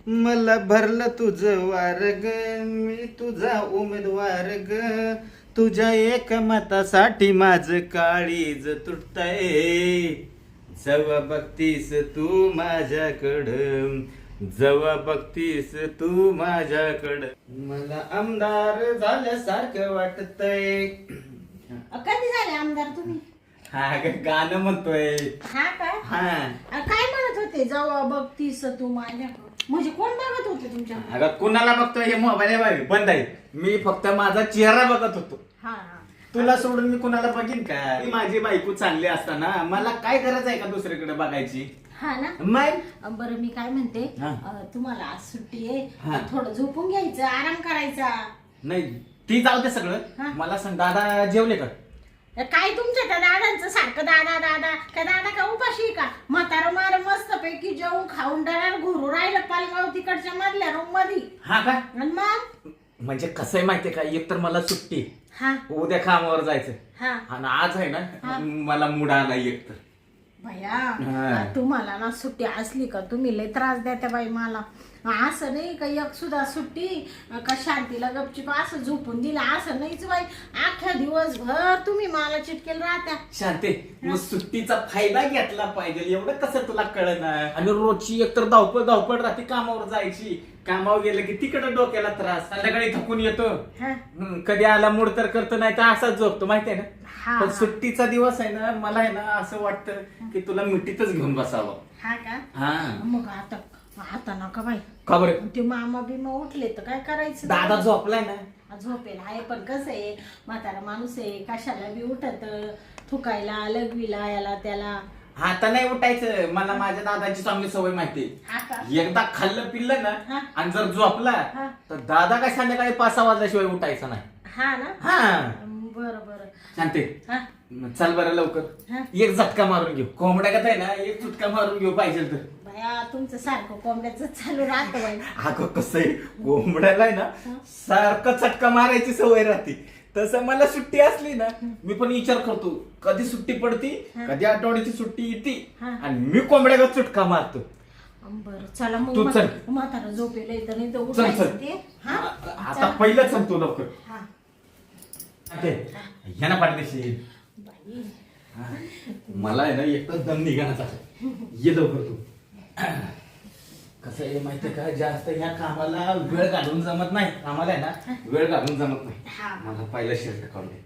मला भरलं तुझं वारग, मी तुझा उमेदवार ग. तुझ्या एकमतासाठी माझं काळीज तुटतंय. जेव्हा बघतीस तू माझ्याकडं, जेव्हा बघतीस तू माझ्याकडं, मला आमदार झाल्यासारखं वाटतंय. कधी झाले आमदार तुम्ही? हा गाणं म्हणतोय. हा काय? हा काय म्हणत होते? जेव्हा बघतीस तू माझ्या, म्हणजे कोण बघत होते तुमच्या? अगं कुणाला बघतोय? हे मोबाईल बंद आहे. मी फक्त माझा चेहरा बघत होतो. हा तुला सोडून मी कुणाला बघीन का? माझी बायको चांगली असताना मला काय गरज आहे का दुसरीकडे बघायची? हा ना. मग बरं मी काय म्हणते, हा. तुम्हाला आज सुट्टी आहे, हा. थोडं झोपून घ्यायचं, आराम करायचा. नाही ती जाऊ दे हा. सगळं. मला सांग, दादा जेवले का? काय तुमच्या त्या दादांचं सारखं दादा दादा, का दादा का उपाशी आहे का? म्हातारा मार मस्त पैकी जेवून खाऊन डणार घुरू राहिलं पालगाव तिकडच्या मधल्या रूम मध्ये. हा का? आणि मग म्हणजे कसं आहे माहितीये का, एक तर मला सुट्टी, हा उद्या कामावर जायचं, हा आणि आज आहे ना मला मूड आला एक तर. भया, तुम्हाला ना सुट्टी असली का तुम्ही लय त्रास देता बाई मला. असं नाही का एक सुद्धा सुट्टी का शांतीला गपचिप असं झोपून दिला, असं नाहीच बाई. अख्ख्या दिवसभर तुम्ही मला चिटकेल राहत्या. शांते, मग सुट्टीचा फायदा घेतला पाहिजे, एवढं कसं तुला कळणार? आणि रोजची एकतर धावपळ धावपळ राहते कामावर जायची. कामावर गेलं की तिकडे डोक्याला त्रास, संध्याकाळी थकून येतो. कधी आला मूड तर करतो, नाही तर असाच झोपतो, माहितीये ना. पण सुट्टीचा दिवस आहे ना, मला आहे ना असं वाटतं की तुला मिठीतच घेऊन बसावं. हा का? हा मग आता आता नका बाई. का बरं? ते मामा बिमा उठले तर काय करायचं? दादा झोपलाय ना. झोपेल आहे, पण कसं आहे, म्हातारा माणूस आहे, कशाला बी उठत, थुकायला लघवीला याला त्याला. आता नाही उठायचं. मला माझ्या दादाची चांगली सवय माहिती. हा का? एकदा खाल्लं पिल्लं ना हा. आणि जर झोपला हा. तर दादा काय संध्याकाळी 5-6 वाजल्याशिवाय उठायचा नाही. हा ना. हा बरं बरं. शांते, हा चल बरं लवकर. हा. एक झटका मारून घेऊ. कोंबड्या कसं आहे ना, एक चुटका मारून घेऊ पाहिजे तर. भया, तुमचं सारखं कोंबड्याचं चालू राहतं बाई. अगं कसं आहे, कोंबड्याला आहे ना सारखं चटका मारायची सवय राहते. तसं मला सुट्टी असली ना, मी पण विचार करतो कधी सुट्टी पडती, कधी आठवड्याची सुट्टी येते, आणि मी कोंबड्याला चुटका मारतो. बरं चला मग. तू चल. म्हातारा झोपेला येतं नाही तर चल उठायचं चल. ते. हा आता पहिलं चल तू लवकर. हा ह्याना पाठदेशी. बाई. मला आहे ना एकच दम निघायचा. ये लवकर तू. कसं आहे माहितीये का, जास्त ह्या कामाला वेळ घालून जमत नाही. कामाला आहे ना वेळ घालून जमत नाही. हा. मला पहिलं शर्ट काढून दे.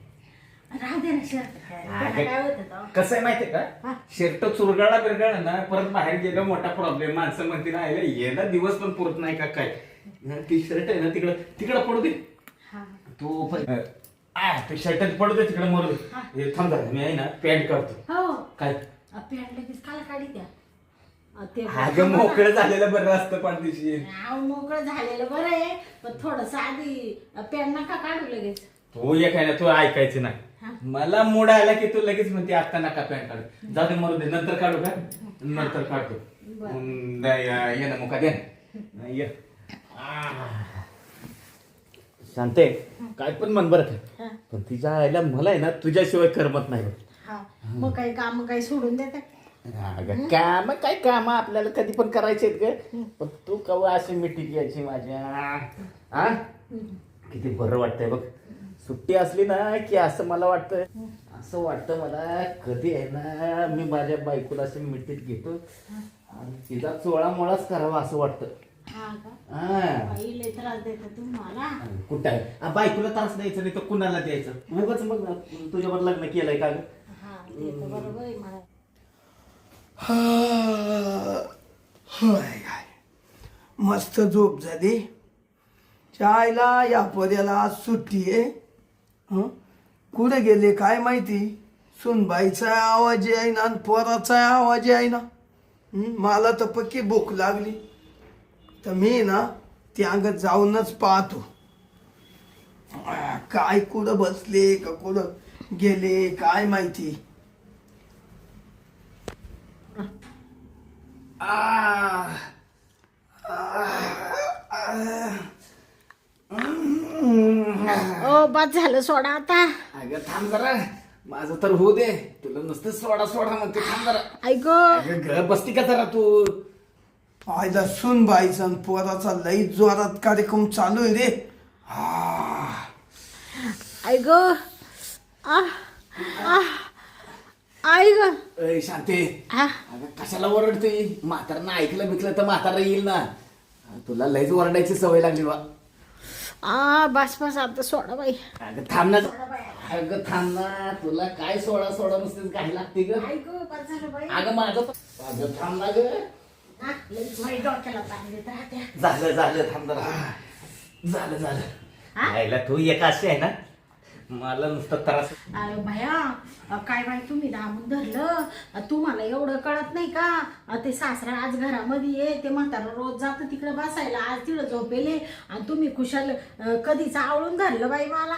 राहू दे ना शर्ट. काय होतं तेव्हा? कसं आहे माहितीये का, हा. शर्ट चुरगाळा बिरगाळा ना, परत बाहेर गेलं मोठा प्रॉब्लेम. माणसं म्हणते ना, येणं दिवस पण पुरत नाही का काय. ती शर्ट आहे ना तिकडं तिकडं पडू दे. हा. तू ते शर्ट पडू दे तिकडे, मरू दे. हे थांब जरा, मी आहे ना पॅन्ट काढतो. हो. काय पॅन्ट लगेच काला काढी द्या. ते अगं मोकळं झालेलं बरं असतं पाठदिशी. मोकळं झालेलं बरं आहे, पण थोडस आधी पॅन्ट नका काढू लगेच. तू एक आहे ना, तू ऐकायचं नाही. मला मूड आला की तू लगेच म्हणते आता नका पॅन्ट काढू. जाऊ दे, मरू दे, नंतर काढू का? नंतर काढतो. ये ना मुका दे ना. ये. शांते, काय पण म्हण बरं का, पण तिच्या आईला मला आहे ना तुझ्याशिवाय करमत नाही. हा. मग काही काम काही सोडून देता? काम काय, काम आपल्याला कधी पण करायचे ग. पण तू कवा अशी मिठी घ्यायची माझ्या. हा किती बरं वाटतंय बघ. सुट्टी असली ना की असं मला वाटतं, असं वाटतं मला कधी आहे ना मी माझ्या बायकोला अशी मिठीत घेतो आणि तिचा चोळा मोळाच करावा असं वाटतं. हा का? हा. बाई लय त्रास देता तुम्हाला. कुठं आहे बायकोला त्रास द्यायचं नाही तर कुणाला द्यायचं? उगाच मग तुझ्यावर लग्न केलंय का ग? हा ते तर बरोबर आहे मला. मस्त झोप झाली. चायला या पोऱ्याला आज सुट्टी आहे. कुठे गेले काय माहिती. सुनबाईचा आवाज आहे ना आणि पोराचा आवाज आहे ना. मला तर पक्की भूक लागली, तर मी ना त्या अंगात जाऊनच पाहतो काय कुठं बसले का कुठं गेले काय माहिती. ओ बस झालं सोडा आता. अगं थांब जरा, माझं तर होऊ दे. तुला नुसतं सोडा सोडा म्हणते, थांब जरा. ऐक अगं घर बसती का जरा तू. आईला सुनबाईचा आणि पोराचा लई जोरात कार्यक्रम चालू आहे रे. हा आई ग आई ग अय शांते, हा अगं कशाला ओरडते? म्हातारनं ऐकलं बिकलं तर म्हातारा येईल ना. तुला लयच ओरडायची सवय लागली बा. बस बस आता सोडा बाई. अगं थांब ना, अगं थांब ना. तुला काय सोडा सोडा नुसतेच काही लागते ग. आई ग बस झालं बाई. अगं माझं अगं थांब ना ग. हा, लईच बाई डोक्याला ताण देत राहत्या. झालं झालं थांब जरा. झालं झालं. आईला तू एक अशी आहे ना, मला नुसतं त्रास. अरे भया काय बाई तुम्ही दाबून धरलं. तुम्हाला एवढं कळत नाही का? ते सासरा आज घरामध्ये आहे, ते म्हातारा रोज जातं तिकडे बसायला, आज तिकडे झोपेले आणि तुम्ही खुशाल कधीच आवळून धरलं बाई मला.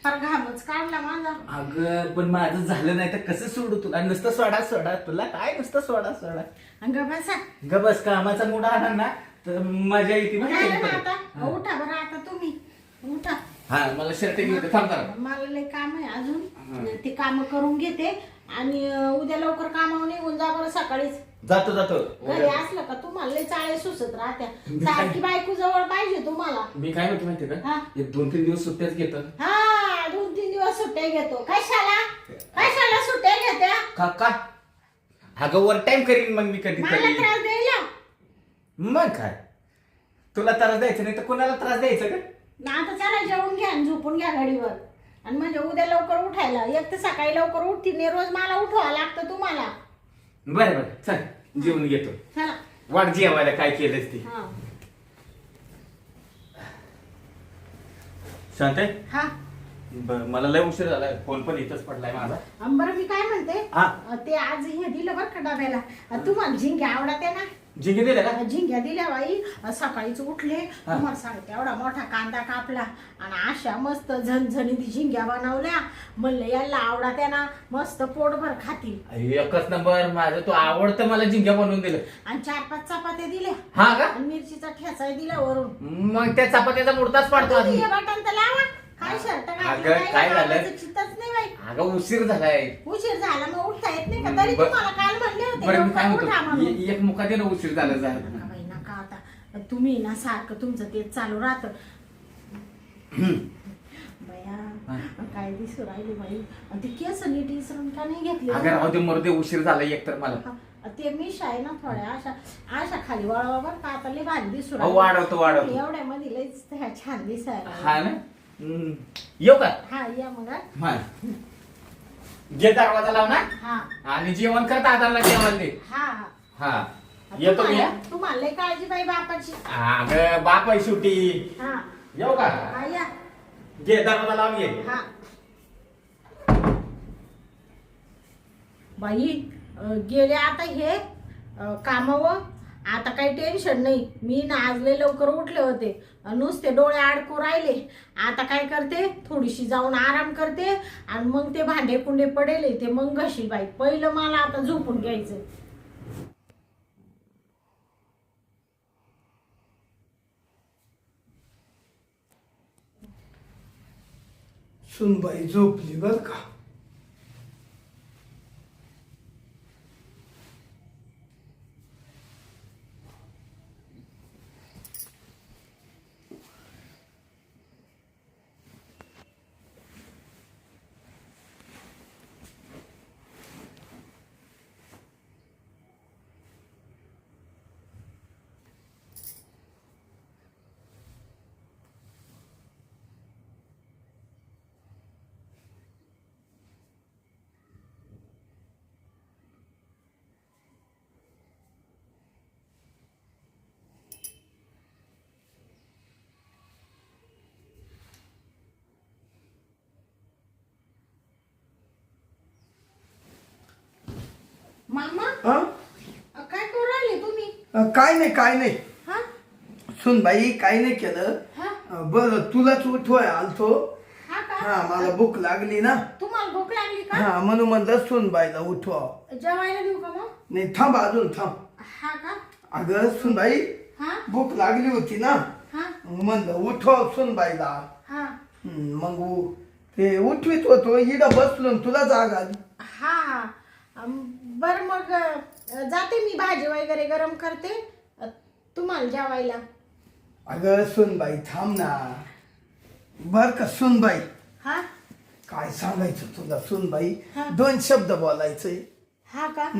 फार घामच काढला माझा. अगं पण माझं झालं नाही तर कसं सोडू तुला? नुसतं सोडा सोडा. तुला काय नुसतं सोडा सोडा. अंग बसा. ग बस, कामाचा मूड आला ना तर मजा येते काय माहिती ना आहे का? आता उठा बरं आता तुम्ही उठा. हा मला शर्ट घेते थांब जरा. मला लय काम आहे अजून, ते काम करून घेते आणि उद्या लवकर कामावर निघून जा बरं सकाळीच. जातो जातो. घरी असलं का तुम्हाला लय चाळे सुचत राहत्या. सारखी बायको जवळ पाहिजे तुम्हाला. मी काय म्हणतो माहितीये का, हा. एक 2-3 दिवस सुट्ट्याच घेतो. हा 2-3 दिवस सुट्ट्या घेतो. कशाला सुट्ट्या घेत्या? का अगं ओव्हर टाइम करीन मग मी कधी मला तरी. त्रास द्यायला मग काय, तुला त्रास द्यायचा नाही तर कोणाला त्रास द्यायचा का? ना. आता चला जेवून घ्या आणि झोपून घ्या गाडीवर. आणि म्हणजे उद्या लवकर उठायला. एक तर सकाळी लवकर उठती नाही, रोज मला उठवावं लागतं तुम्हाला. बरं बरं चल जेवून घेतो. चला. वाट जेवायला काय केलंच ती. हा शांत आहे? हा मला लय उशीर झाला, फोन पण इथंच पडलाय माझा. बरं मी काय म्हणते, हा. ते आज हे दिलं बरं का डब्याला. तुम्हाला झिंग्या आवडते ना? जिंगे दिले का? झिंग्या दिल्या बाई. सकाळीच उठले, तुम्हाला सांगते एवढा मोठा कांदा कापला आणि अशा मस्त झणझणीत झिंग्या बनवल्या. म्हणलं याला आवडत्या ना, मस्त पोटभर खातील. एकच नंबर. माझं तो आवडतं, मला जिंक्या बनवून दिलं. आणि 4-5 चपात्या दिल्या हा का? आणि मिरचीचा ठेचा दिला वरून. मग त्या चपात्याचा मुडताच पाडतो आधी. तुम्ही हे बटन तर लावा. काय शर्ट अगं, काय झालं? चित्तच नाही बाई. अगं उशीर झालाय. उशीर झाला मग उठता येत नाही का? तरी तुम्हाला काल म्हणले होते बरं मी काय लवकर उठा म्हणतो, म्हणून. एक मुका दे ना, उशीर झाला झाला. नका बाई नका आता. तुम्ही ना सारखं तुमचं तेच चालू राहतं. बया काय दिसू राहिली बाई. आणि ते केस नीट इसरून का नाही घेतले? अगं राहू दे मरू उशीर झाला एक तर मला. ते मिश आहे ना थोड्या अशा अशा खाली वळवा बरं का. आता लय भारी दिसू वाढवतो वाढवतो. एवढ्या मध्ये लय छान दिसायला. हा ना. येऊ का? हा या मग. हा. घे दरवाजा लाव ना. हा आणि जेवण कर दादाला जेवण दे. हा हा येतो मी. तुम्हाला लय काळजी बाई बापाची. अगं बाप आहे शेवटी. हा येऊ का? हा या. घे दरवाजा लावून घे. हा बाई गेले आता हे कामावर. आता काही टेन्शन नाही. मी ना आज लय लवकर उठले होते, नुसते डोळे अडकू राहिले. आता काय करते, थोडीशी जाऊन आराम करते आणि मग ते भांडे कुंडे पडेले ते मग घशी बाई. पहिलं मला आता झोपून घ्यायचं. सुनबाई झोपली बर का. मामा हा काय करू राहिले तुम्ही? काय नाही काय नाही. हा सुनबाई काय नाही केलं. हा बरं तुलाच उठवाय आलतो. हा का? हा मला भूक लागली ना. तुम्हाला भूक लागली का? हा म्हणून म्हणलं सुनबाईला उठवा. जेवायला देऊ का मग? नाही थांब अजून थांब. हा का? अगं सुनबाई हा भूक लागली होती ना, हा म्हणलं उठव सुनबाईला. हा मग ते उठवीत होतो, इडं बसलो न तुला जाग आली. हा बर मग जाते मी भाजी वगैरे गरम करते. तुम्हाला जेवायला. अगं सुनबाई थांब ना. बर का सुनबाई, हा काय सांगायचं तुला सुनबाई, हा. 2 शब्द बोलायचंय. हा का?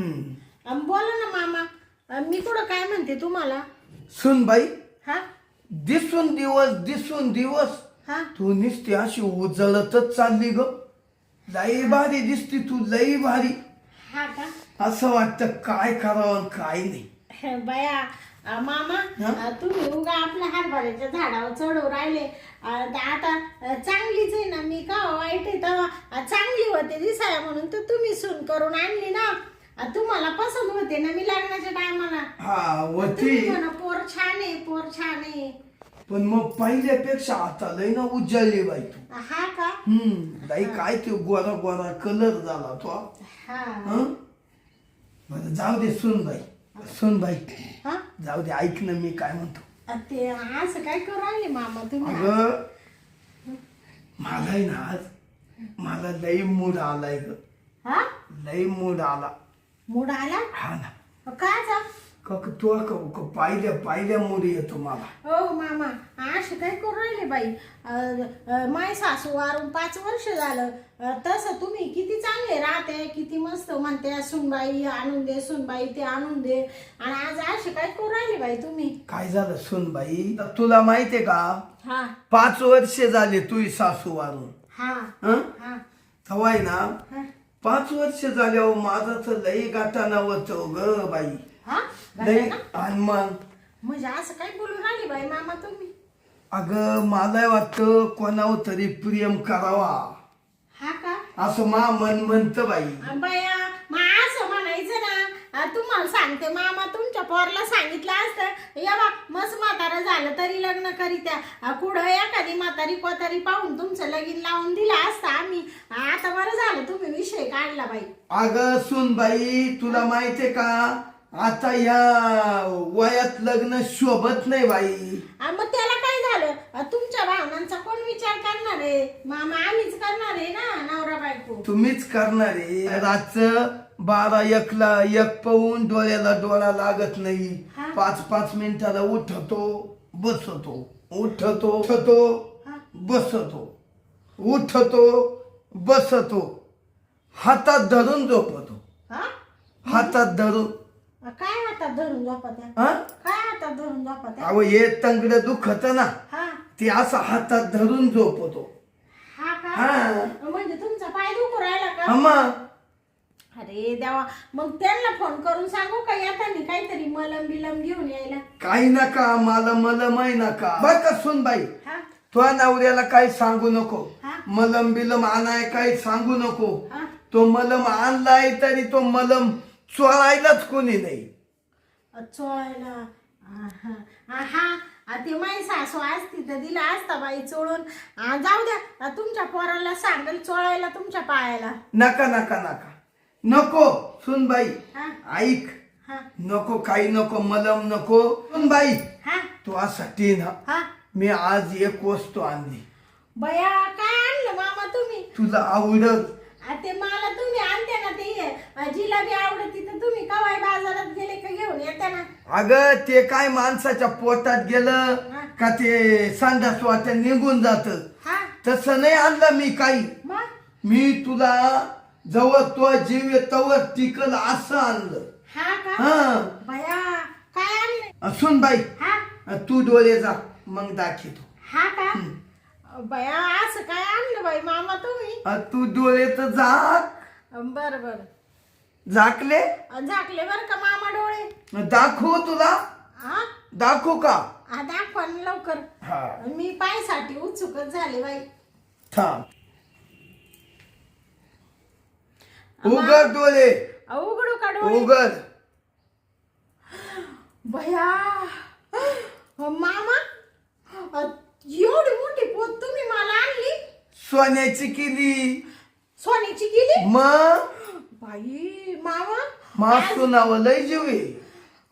बोला ना मामा. मी कुठं काय म्हणते तुम्हाला. सुनबाई, हा दिसून दिवस हा तू नुसती अशी उजळतच चालली ग. लई भारी दिसती तू, लई भारी. हा का? असं वाटतं काय करावं आणि काय नाही. बया मामा, हा? तुम्ही उगा आपल्या हरभऱ्याच्या झाडावर चढवून राहिले. आता चांगलीच आहे ना मी, का वाईट आहे तेव्हा चांगली होते दिसाया म्हणून तर तुम्ही सून करून आणली ना. तुम्हाला पसंत होते ना मी लग्नाच्या टायमाला. हा होती, तुम्ही म्हणा पोर छान आहे, पोर छान आहे. पण मग पहिल्यापेक्षा आता लई ना उजळली बाई तू. हा का? लई काय ते गोरा गोरा कलर झाला तो. हा हं? बरं जाऊ दे सुनबाई, हा जाऊ दे. ऐक ना मी काय म्हणतो. ते असं काय करू राहिले मामा तुम्ही. अगं मला आहे ना आज, मला लई मूड आलाय ग. हा लई मूड आला. मूड आला? हा ना. काय जा? तू पाहिल्या मूड येतो मला. हो मामा, असं काय करू राहिले बाई. माय सासू वारून 5 वर्ष झालं. तसं तुम्ही किती चांगले राहते, किती मस्त म्हणते सुनबाई आणून दे, सुनबाई ते आणून दे. आणि आज असे काय करू राहिले बाई तुम्ही. काय झालं सुनबाई, तुला माहितीये का, हा 5 वर्ष झाले तुझी सासू वारून. हा हं? हा तवाय ना हा 5 वर्ष झाल्यावर माझा तर लई गाठाना होतो ग बाई. हा लई. घाला ना? आणि मग म्हणजे असं काय बोलून राहिले बाई मामा तुम्ही. अगं मला वाटतं कोणावर तरी प्रेम करावा, हा का? असं मा मन म्हणतं बाई. बाया मग असं म्हणायचं ना. तुम्हाला सांगते मामा, तुमच्या पोरला सांगितलं असतं या बा मस्त म्हातारं झालं तरी लग्न करीत्या. कुठं एखादी म्हातारी कोतारी पाहून तुमचं लगीन लावून दिलं असतं आम्ही. आता बरं झालं तुम्ही विषय काढला बाई. अगं सुनबाई, तुला माहितीये का, आता या वयात लग्न शोभत नाही बाई. मग त्याला काय झालं. तुमच्या भावनांचा कोण विचार करणार आहे मामा. आम्हीच करणार आहे ना नवरा बायको. तुम्हीच करणार आहे. रातचं 12-1ला एक पाहून डोळ्याला डोळा लागत नाही. हा. 5-5 मिनिटाला उठतो बसतो, उठतो हा. बसतो, उठतो बसतो, हातात धरून झोपतो. हा हातात धरून. काय हातात धरून झोपत्या. हा काय हातात धरून झोपत्या. अहो हे तंगड दुखत ना, हा ते असं हातात धरून झोपतो. हा का? हा. म्हणजे तुमचा पाय दुखू राहिला का. मग अरे देवा, मग त्यांना फोन करून सांगू का येतानी काहीतरी मलम बिलम घेऊन यायला. काही नका, मला माही नका बर का सुनबाई. हा तुझ्या नवऱ्याला काही सांगू नको. हा. मलम बिलम आणाय काही सांगू नको. हा तो मलम आणलाय तरी तो मलम चोळायलाच कोणी नाही. चोळायला. हा ते माई सासू असती तर दिला असता बाई चोळून. जाऊ द्या, तुमच्या पोराला सांगेल चोळायला तुमच्या पायाला. नका नका नका नको सुनबाई. हा ऐक, हा नको काही नको, मलम नको. सुनबाई हा तुझ्यासाठी ना हा मी आज एक वस्तू आणली. बया काय आणलं मामा तुम्ही. तुला आवडत. ते मला तुम्ही आणते ना ते जिलाबी आवडती तर तुम्ही कवाय बाजारात गेले का घेऊन येते ना. अगं ते काय माणसाच्या पोटात गेलं हा. का ते संडास वाट्या निघून जात. हा तसं नाही आणलं मी काही. मग मी तुला जवळ तो जीव येतवर टिकल असं आणलं. हा का. हा बया काय आणलं. सुन बाई, हा तू डोळे जा मग दाखवतो. हा का. बया असं काय आणलं बाई मामा तुम्ही. तू डोळे तर झाक. बर बर झाकले. झाकले बर का मामा डोळे. दाखवू तुला. हा दाखवू का. दाखवा ना लवकर. हा मी पायसाठी उत्सुकच झाले बाई. थांब. उघड डोळे. उघडू का डोळे. उघड. बया मामा, एवढी मोठी पोत तुम्ही मला आणली. सोन्याची केली. सोन्याची केली. मग बाई मामा, मासू नाव लय जीव आहे.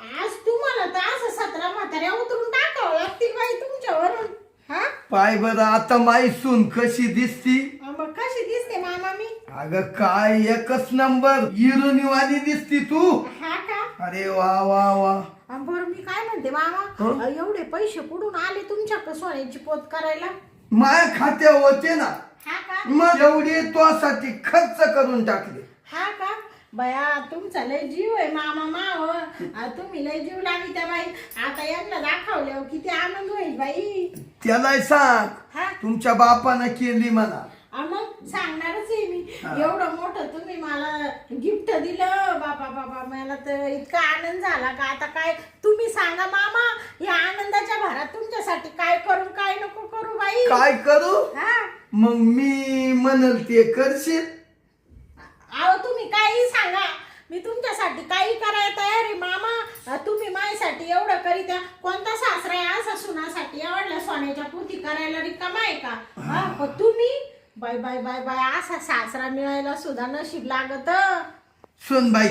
आज तुम्हाला तर असं 17 म्हाताऱ्या उतरून टाकावं लागतील बाई तुमच्यावरून. हा पाय बर आता माई सून कशी दिसती. मग कशी दिसते मामा मी. अगं काय एकच नंबर हिरोनीवाणी दिसती तू. हा का. अरे वा वा वा. बरं मी काय म्हणते मामा, एवढे पैसे कुठून आले तुमच्याकडे सोन्याची पोत करायला? माझ्या खात्यावर होते ना, हा का? मग एवढे तुझ्यासाठी खर्च करून टाकले. हा का? बया तुमचा लय जीव आहे मामा माव. तुम्ही लय जीव लागली त्या बाई. आता यांना दाखवल्यावर किती आनंद होईल बाई. त्याला सांग हा तुमच्या बापानं केली म्हणा. मग सांगणारच आहे मी. एवढं मोठं तुम्ही मला गिफ्ट दिलं बाबा बाबा, मला तर इतका आनंद झाला का आता काय तुम्ही सांगा मामा, या आनंदाच्या भरात तुमच्यासाठी काय करू काय नको करू बाई. काय करू? हा मग मी म्हणल ते करशील. अहो तुम्ही काही सांगा, मी तुमच्यासाठी काही करायला तयार आहे मामा. तुम्ही माझ्यासाठी एवढं करीत्या. कोणता सासरा आहे असा सुनासाठी एवढल्या सोन्याच्या पोती करायला रिकामा आहे का? पण तुम्ही बाय बाय बाय बाय असा सासरा मिळायला सुद्धा नशीब लागत. सुन बाई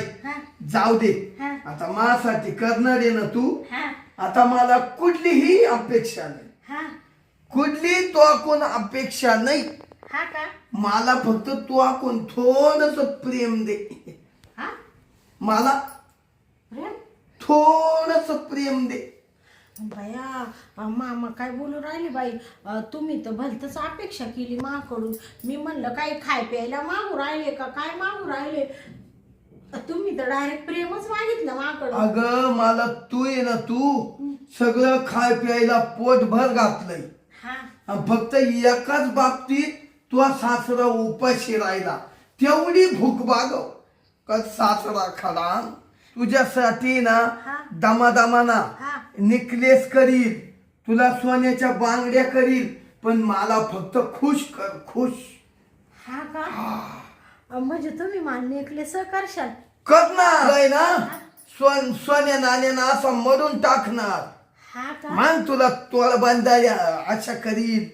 जाऊ दे, हा. आता माझ्यासाठी करणार आहे ना तू. हा आता मला कुठलीही अपेक्षा नाही, हा कुठली तो कोण अपेक्षा नाही. हा का? मला फक्त तू कोण थोडस प्रेम दे. हा मला प्रेम? थोडस प्रेम दे. बया मामा काय बोलू राहिले बाई. तुम्ही तर भलतच अपेक्षा केली माकडून. मी म्हणलं काही खाय प्यायला मागू राहिले का काय मागू राहिले. तुम्ही तर डायरेक्ट प्रेमच मागितलं माकडून. अगं मला तू आहे ना, तू सगळं खाय प्यायला पोटभर घातलंय. हा आणि फक्त एकाच बाबतीत तुझा सासरा उपाशी राहिला, तेवढी भूक भागव का सासरा खडा तुझ्यासाठी ना हा. दमादमाना हा. नेकलेस करील, तुला सोन्याच्या बांगड्या करील, पण मला फक्त खुश कर, खुश हा का? म्हणजे तुम्ही मला नेकलेस करशाल? करणार ना. सोन्या नाण्यानं असा मरून टाकणार. हा का? मग तुला तोळ बांधाया अशा करील.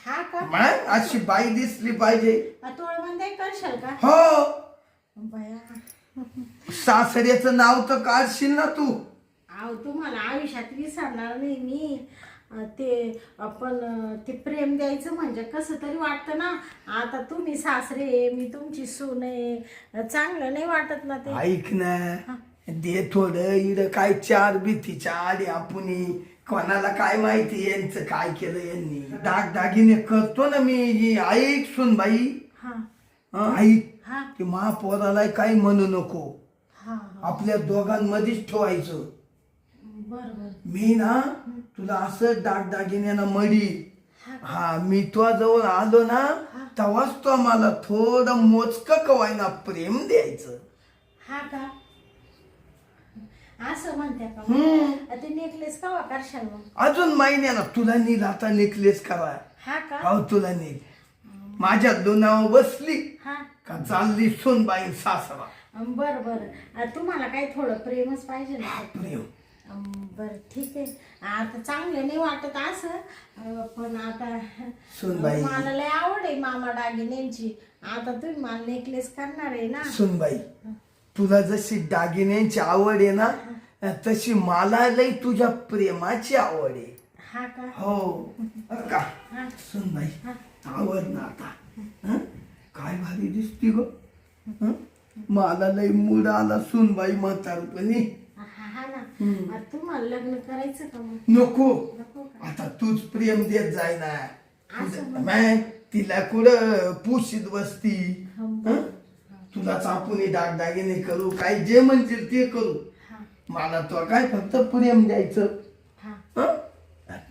हा का? मग अशी बाई दिसली पाहिजे. तोळबंदाई करशाल का? हो, बया सासऱ्याचं नाव तर काढशील ना तू. अहो तुम्हाला आयुष्यात विसरणार नाही मी. ते आपण ते प्रेम द्यायचं म्हणजे कसं तरी वाटतं ना. आता तुम्ही सासरे, मी तुमची सून आहे, चांगलं नाही वाटत ना ते. ऐक ना, दे थोडं. इड काय चार भीतीच्या आडी आपुनी, कोणाला काय माहिती यांचं काय केलं यांनी. दागदागिने करतो ना मी. ऐक सुन बाई, हा ऐक, हा की महापोराला काही म्हणू नको. हा आपल्या दोघांमध्येच ठेवायचं. बरोबर. मी ना तुला असं दागदागिन्यानं मडी. हा, मी तुझ्या जवळ आलो ना तेव्हाच तो मला थोडं मोजकं कवायना प्रेम द्यायचं. हा का? असं म्हणते का? ते नेकलेस कवा करशाल मग? अजून महिन्याला तुला नील आता नेकलेस करा. हा का? हो, तुला नील. माझ्या दोनावर बसली हा का चालली सुनबाई सासरा. बर बर. तुम्हाला काही थोडं प्रेमच पाहिजे ना. प्रेम बर ठीक आहे. आता चांगलं नाही वाटत असं, पण आता सुनबाई. मला लय आवड आहे मामा दागिन्यांची. आता तुम्ही मला नेकलेस करणार आहे ना. सुनबाई, तुला जशी दागिन्यांची आवड आहे ना, तशी मला लई तुझ्या प्रेमाची आवड आहे. हा का? हो का सुनबाई, आवड ना आता. हं? काय भारी दिसती ग. हं? मला लई मूड आला सुनबाई म्हातारपणी. हा ना. आता तुम्हाला लग्न करायचं का मग? नको, नको का? आता तूच प्रेम देत जाय ना. असं मग तिला कुठं पुशीत बसती. हं. हं? तुलाच आपण दागदागिने करू, काय जे म्हणतील ते करू. हा मला तो काय फक्त प्रेम द्यायचं. हा हं?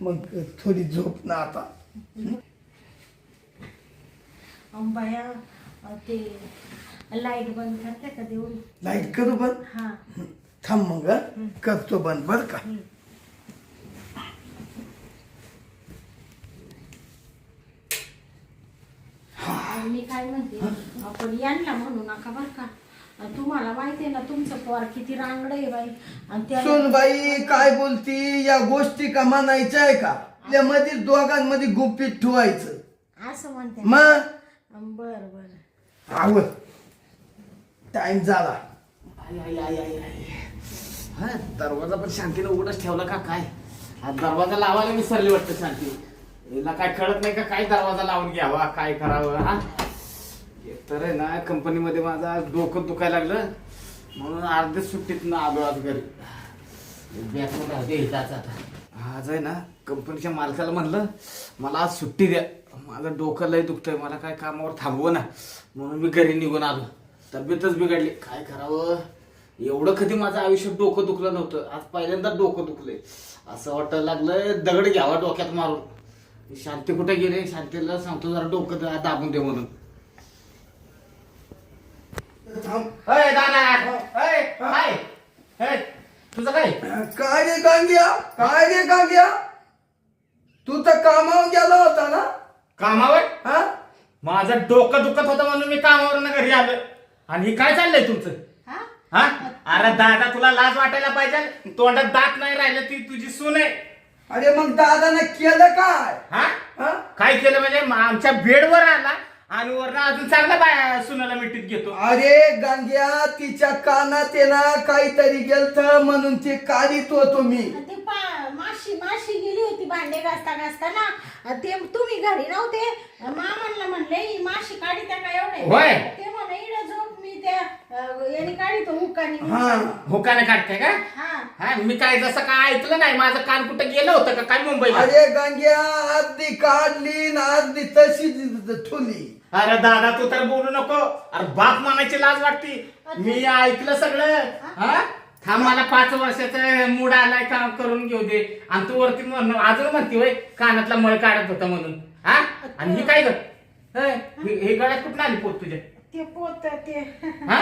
मग थोडी झोप ना आता. बाया ते लाईट बंद करते का देऊन? लाईट करू बंद. हा थांब मग, करतो बंद बर का. मी काय म्हणते, आपण यांना म्हणू नका बर का. तुम्हाला माहिती आहे ना तुमचं पोर किती रांगड आहे बाई. आणि त्या सुनबाई काय बोलती, या गोष्टी का म्हणायच्या आहे का? आपल्या मध्ये दोघांमध्ये गुपित ठेवायचं. असं म्हणते. मग बर बर. आवड टाइम झाला. हा, दरवाजा पण शांतीने उघडच ठेवला का काय? हा, दरवाजा लावायला विसरली वाटतं शांती. हिला काय कळत नाही का काय दरवाजा लावून घ्यावा, काय करावं. हा, तर आहे ना कंपनीमध्ये माझा डोकं दुखायला लागलं. म्हणून अर्ध्या सुट्टीतनं आलो आज घरी. बॅग राहते इथंच आता. आज आहे ना कंपनीच्या मालकाला म्हणलं मला आज सुट्टी द्या, माझं डोकं लय दुखतंय, मला काय कामावर थांबवं ना, म्हणून मी घरी निघून आलो. तब्येतच बिघडली, काय करावं. एवढं कधी माझं आयुष्यात डोकं दुखलं नव्हतं, आज पहिल्यांदा डोकं दुखलंय. असं वाटायला लागलं दगड घ्यावा डोक्यात मारून. शांती कुठे गेले, शांतीला सांगतो जरा डोकं दाबून दे म्हणून. अय दादा, अय काय हे, तुझं काय काय रे गांग्या, काय रे गांग्या, तू तर कामावर गेला होता ना? कामावर? हा, माझं डोकं दुखत होतं म्हणून मी कामावरून घरी आलो. आणि हे काय चाललंय तुमचं? हा? अरे दादा तुला लाज वाटायला पाहिजे, तोंडात दात नाही राहिलं, ती तुझी सून आहे. अरे मग दादाने केलं काय? हा? हा? काय केलं म्हणजे आमच्या बेडवर आला आणि वरनं अजून चांगला सुनाला मिठीत घेतो. अरे गांग्या, तिच्या कानात आहे ना काहीतरी गेलत म्हणून ते काढीत होतो मी. ते माशी गेली होती भांडे घासता घासताना, ते तुम्ही घरी नव्हते. मामांना म्हणले ही माशी काढी त्या काय एवढे होय. ते म्हणे इकडे झोप, मी त्या याने काढितो हुकानी. हा, हुकाने काढते का? हा हा, मी काय जसं काय ऐकलं नाही, माझं कान कुठं गेलं होतं का काय मुंबईला? अरे गांग्या, अर्धी काढली ना अर्धी तशीच ठुली. अरे दादा तू तर बोलू नको, अरे बाप म्हणायची लाज वाटती. मी ऐकलं सगळं. हा, थांब मला 5 वर्षाचा मूड आलाय, काम करून घेऊ दे. आणि तू वरती अजून म्हणती होय कानातला मळ काढत होता म्हणून. हा, आणि ही काय ग, हे गळ्यात कुठं आली पोट तुझ्या? ते पोत ते हा?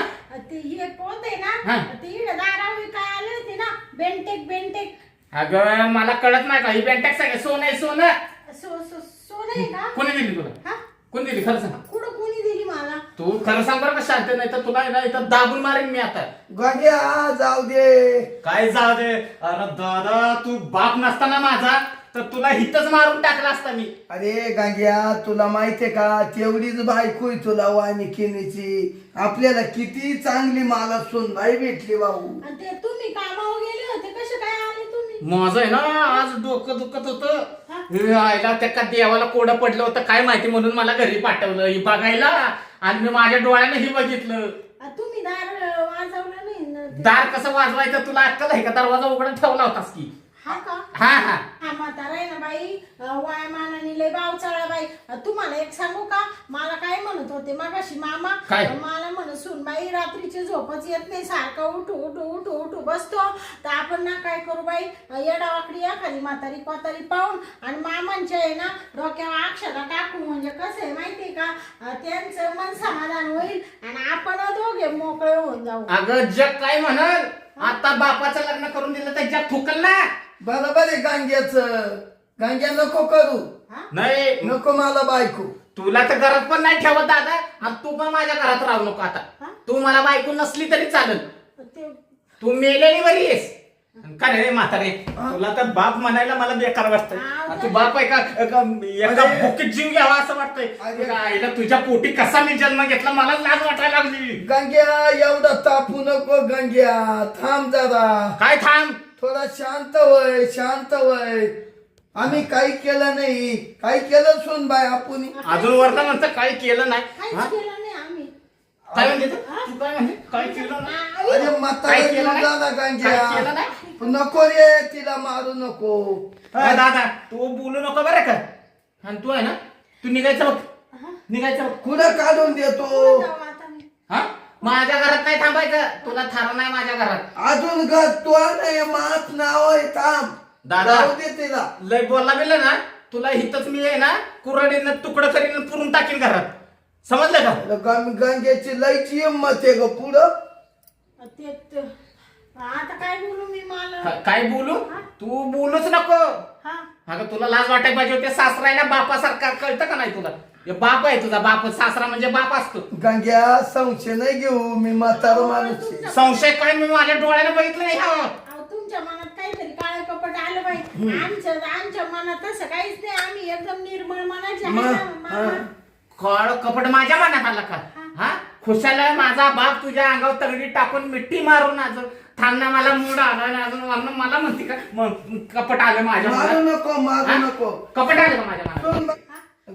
ते हे पोत आहे हा. ना, ते इकडे दारावी काय आले होते ना, बेंटेक. अगं मला कळत नाही का, ही बँटॅक सगळं सोनं आहे सोनं. सोनं आहे का? कोणी दिली तुला? हा? कोणी दिली खरं सांग. कुठं कोणी दिली मला? तू खरं सांग बरं का शांत, नाही तर तुला ना इथं दाबून मारेन मी आता. गांग्या जाऊ दे. काय जाऊ दे. अरे दादा तू बाप नसताना माझा तर तुला हितच मारून टाकला असता मी. अरे गांग्या, तुला माहितीये का, तेवढीच बायको आहे तुला वानिकिनीची. आपल्याला किती चांगली मला सुनबाई भेटली भाऊ. आणि ते तुम्ही कामावर गेले होते, कसे काय आले तुम्ही? माझं आहे ना आज डोकं दुखत होतं. आईला त्या का देवाला कोडं पडलं होतं काय माहिती, म्हणून मला घरी पाठवलं ही बघायला. आणि मी माझ्या डोळ्यानं ही बघितलं. तुम्ही दार वाजवलं नाही ना ते? दार कसं वाजवायचं तुला अक्कल आहे का? दरवाजा उघडून ठेवला होतास की. हा का? हा हा. हा म्हातारा आहे ना बाई, वायमानाने लय बावचाळा बाई. तुम्हाला एक सांगू का, मला काय म्हणत होते मगाशी मामा, काय? मला म्हणत सुन बाई रात्रीची झोपच येत नाही, सारखं उठू बसतो. तर आपण ना काय करू बाई, येडावाकडी एखादी म्हातारी कोतारी पाहून आणि मामांच्या आहे ना डोक्यावर अक्षरा टाकू, म्हणजे कसं आहे माहितीये का, त्यांचं मन समाधान होईल आणि आपण दोघे मोकळे होऊन जाऊ. अगं जग काय म्हणाल, आता बापाचं लग्न करून दिलं तर जग थुकल ना. बरोबर आहे गांग्याच. गांग्या नको करू, नाही नको मला बायको. तुला तर घरात पण नाही ठेवत दादा, आणि तू पण माझ्या घरात राहू नको आता. तू मला बायको नसली तरी चालेल, तू मेलेली बरी आहेस. का रे म्हातारे, तुला तर बाप म्हणायला मला बेकार वाटतंय. तू बाप आहे का एका भुकीत जीव घ्यावा असं वाटतंय. आईला तुझ्या पोटी कसा मी जन्म घेतला मला लाज वाटायला लागली. गांग्या एवढा तापू नको गांग्या, थांब जरा. काय थांब, थोडा शांत वय, शांत वय. आम्ही काही केलं नाही, काही केलं सुन बाय आपण. अजून वरनं म्हणतं काय केलं नाही. काहीच केलं नाही आम्ही. काय म्हणते तू, काय म्हणते काय केलं नाही? अरे म्हातारा काय केलं नाही? झाला काय केलं गांग्या, नाही? नको रे, तिला मारू नको. दादा तू बोलू नको बरं का. आणि तू आहे ना, तू निघायचं बघ, निघायचं बघ. कुठं काढून देतो? जाऊ आता मी. हा, माझ्या घरात नाही थांबायचं, तुला थारा नाही माझ्या घरात. अजून ग तो नाही मात नाव आहे, थांब. दादा. जाऊ दे तिला. लय बोलला गेलं ना, तुला हितच मी आहे ना कुऱ्हाडीनं तुकडं करीन, पुरून टाकीन घरात. समजलं का? गांग्याची लयची हिंमत आहे ग पुढं. आता काय बोलू मी, मला काय बोलू, तू बोलूच नको. हा अगं तुला लाज वाटायला पाहिजे होते. सासरा आहे ना बापासारखा, कळतं का नाही तुला? हे बाप आहे तुझा, बाप. सासरा म्हणजे बाप असतो. गांग्या संशय नाही घेऊ, मी म्हातारा माणूस आहे. संशय काय, मी माझ्या डोळ्याने बघितलं नाही. हा, तुमच्या मनात काहीतरी काळं कपट आलं बाई. आमच्या मनात तसं काहीच नाही, आम्ही एकदम निर्मळ मनाचे आहे ना, मामा. कळ कपट माझ्या मनात आला का? हा, खुशाल माझा बाप तुझ्या अंगावर तगडी टाकून मिठी मारून अजून थांबना मला मूड आला आणि अजून मला म्हणते का कपट आलं माझ्या मारू मनात? नको, मारू नको. कपट आलं का माझ्या मनात?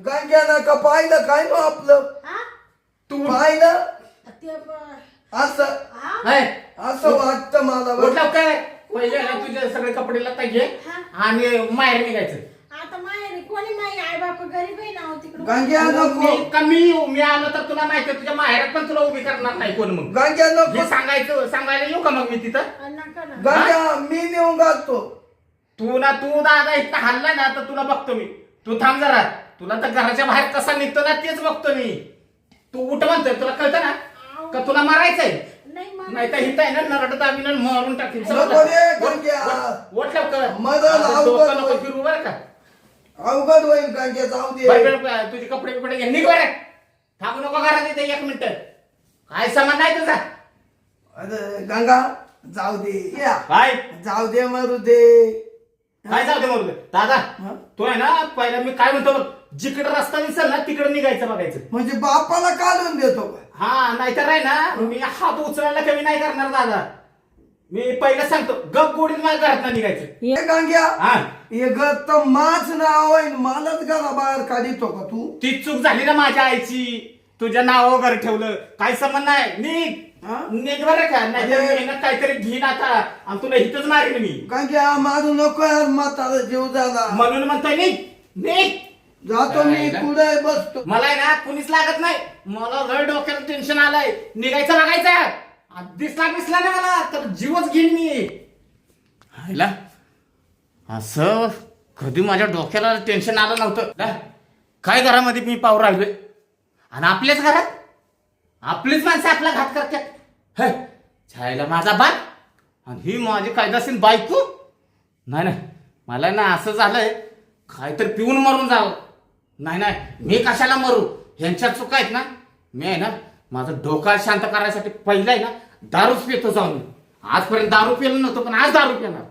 गांग्या नका पाहिलं काय नो आपलं, हा? तू पाहिलं ते असं. हा? हे, असं वाटतं मला बरं. उठलाव काय पहिले ना तुझे सगळे कपडे लत्ता घे आणि माहेर निघायचं. आता माहेरी कोणी माही आई बाप गरीब आहे ना तिकडं. गांग्या नको मी आलो तर तुला माहिती आहे, तुझ्या माहेरात पण तुला उभी करणार नाही कोण. मग गांग्या नको हे सांगायला येऊ का मग मी तिथं? नका ना. गांग्या मी नेऊन घालतो. तू दादा इथं हल्ला ना तर तुला बघतो मी. तू थांब जरा, तुला तर घराच्या बाहेर कसा निघतो ना तेच बघतो मी. तू उठ म्हणतोय, तुला कळतं ना का तुला मारायचंय? नाही तर हित आहे ना नरडत आम्ही मारून टाकील. नको रे गांग्या. ओठ लवकर. मदन आता अवघड डोकं नको होईल. फिरू बरं का. अवघड होईल गांग्या, जाऊ दे. बरं, तुझे कपडे बिपडे घे, निघ बरं. थांबू नको घरात इथे 1 मिनिट. काय सामान नाही तुझा? अरे गंगा जाऊ दे या. काय जाऊ दे मरू दे. काय जाऊ दे मरू दे. दादा हा? तो आहे ना पहिला मी काय म्हणतो बघ, जिकडे रस्ता दिसेल ना तिकडे निघायचं बघायचं. म्हणजे बापाला काढून देतो का? हा नाहीतर आहे ना मी हात उचलायला कमी नाही करणार दादा. मी पहिलं सांगतो गप गोडीत माझ्या घरात निघायचं. हे गांग्या हा हे घर तर माझ नाव आहे, मलाच घराबाहेर काढितो का तू? ती चूक झाली ना माझ्या आईची. तुझ्या नावावर घर ठेवलं, काही संबंध नाही. निघ हा? निघ बरं का, नाही काहीतरी घेईन आता आणि तुला इथंच मारेन मी. गांग्या मारू नको यार, म्हातारा जीव झाला. म्हणून म्हणतोय निघ निघ. जातो मी काय पुढे बसतो. मला आहे ना कुणीच लागत नाही. मला लय डोक्याला टेन्शन आलंय. निघायचं बघायचं. दिसला ना मला तर जीवच घेईन मी. हायला असं कधी माझ्या डोक्याला टेन्शन आलं नव्हतं. काय घरामध्ये मी पाहू राहिलोय आणि आपल्याच घरात आपलीच माणसं आपला घात करतात. छायला माझा बाप आणि ही माझी कायदाशीर बायको. नाही मला ना असं झालंय काहीतरी पिऊन मरून जावं. नाही मी कशाला मरू, ह्यांच्या चुका आहेत ना. मी आहे ना माझं डोका शांत करायसाठी पहिलं आहे ना दारूच पितो जाऊन. आजपर्यंत दारू पिलं नव्हतं पण आज दारू पिणार.